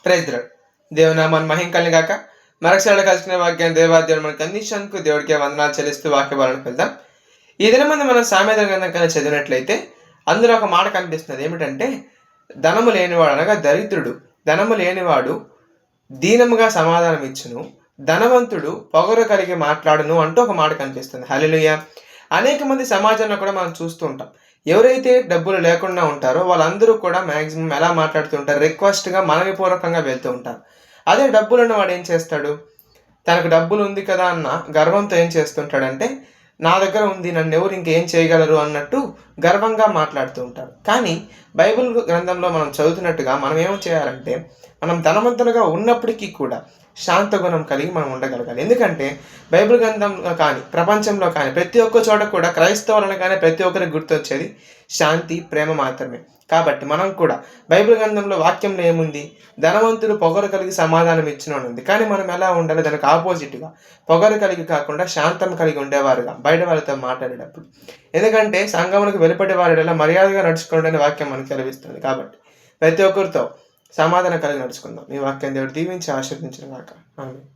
Praise the lord. దేవుని నామాన్ని మహిమ కలుగును గాక. మరొకసారి కలిసిన వాక్యాన్ని దేవాదేవుడు మనకు అందించినందుకు దేవుడికి వందనాలు చెల్లిస్తూ వాక్య భాగానికి వెళ్దాం. ఈ దినమందు మనం సామెతల గ్రంథం కన్నా చదివినట్లయితే అందులో ఒక మాట కనిపిస్తుంది. ఏమిటంటే, ధనము లేనివాడు అనగా దరిద్రుడు, ధనము లేనివాడు దీనముగా సమాధానం ఇచ్చును, ధనవంతుడు పొగరు కలిగి మాట్లాడును అంటూ ఒక మాట కనిపిస్తుంది. హల్లెలూయా. అనేక మంది సమాజంలో కూడా మనం చూస్తూ ఉంటాం. ఎవరైతే డబ్బులు లేకుండా ఉంటారో వాళ్ళందరూ కూడా మ్యాక్సిమం ఎలా మాట్లాడుతూ ఉంటారు, రిక్వెస్ట్గా మనవిపూర్వకంగా వెళ్తూ ఉంటారు. అదే డబ్బులు ఉన్నవాడు ఏం చేస్తాడు, తనకు డబ్బులు ఉంది కదా అన్న గర్వంతో ఏం చేస్తుంటాడంటే, నా దగ్గర ఉంది, నన్ను ఎవరు ఇంకేం చేయగలరు అన్నట్టు గర్వంగా మాట్లాడుతూ ఉంటారు. కానీ బైబిల్ గ్రంథంలో మనం చదువుతున్నట్టుగా మనం ఏం చేయాలంటే, మనం ధనవంతులుగా ఉన్నప్పటికీ కూడా శాంత గుణం కలిగి మనం ఉండగలగాలి. ఎందుకంటే బైబిల్ గ్రంథంలో కానీ ప్రపంచంలో కానీ ప్రతి ఒక్క చోట కూడా క్రైస్తవులను కానీ ప్రతి ఒక్కరికి గుర్తొచ్చేది శాంతి, ప్రేమ మాత్రమే. కాబట్టి మనం కూడా బైబిల్ గ్రంథంలో వాక్యంలో ఏముంది, ధనవంతుడు పొగరు కలిగి సమాధానం ఇచ్చును అని ఉంది. కానీ మనం ఎలా ఉండాలి, దానికి ఆపోజిట్గా పొగరు కలిగి కాకుండా శాంతం కలిగి ఉండేవారుగా బయట వారితో మాట్లాడేటప్పుడు. ఎందుకంటే సంఘములకు వెలుపటి వారిలా మర్యాదగా నడుచుకోవడానికి వాక్యం మనకు సెలవిస్తుంది. కాబట్టి ప్రతి ఒక్కరితో సమాధానం కలిగి నడుచుకుందాం. ఈ వాక్యం దేవుడు దీవించి ఆశీర్వదించును గాక. ఆమేన్.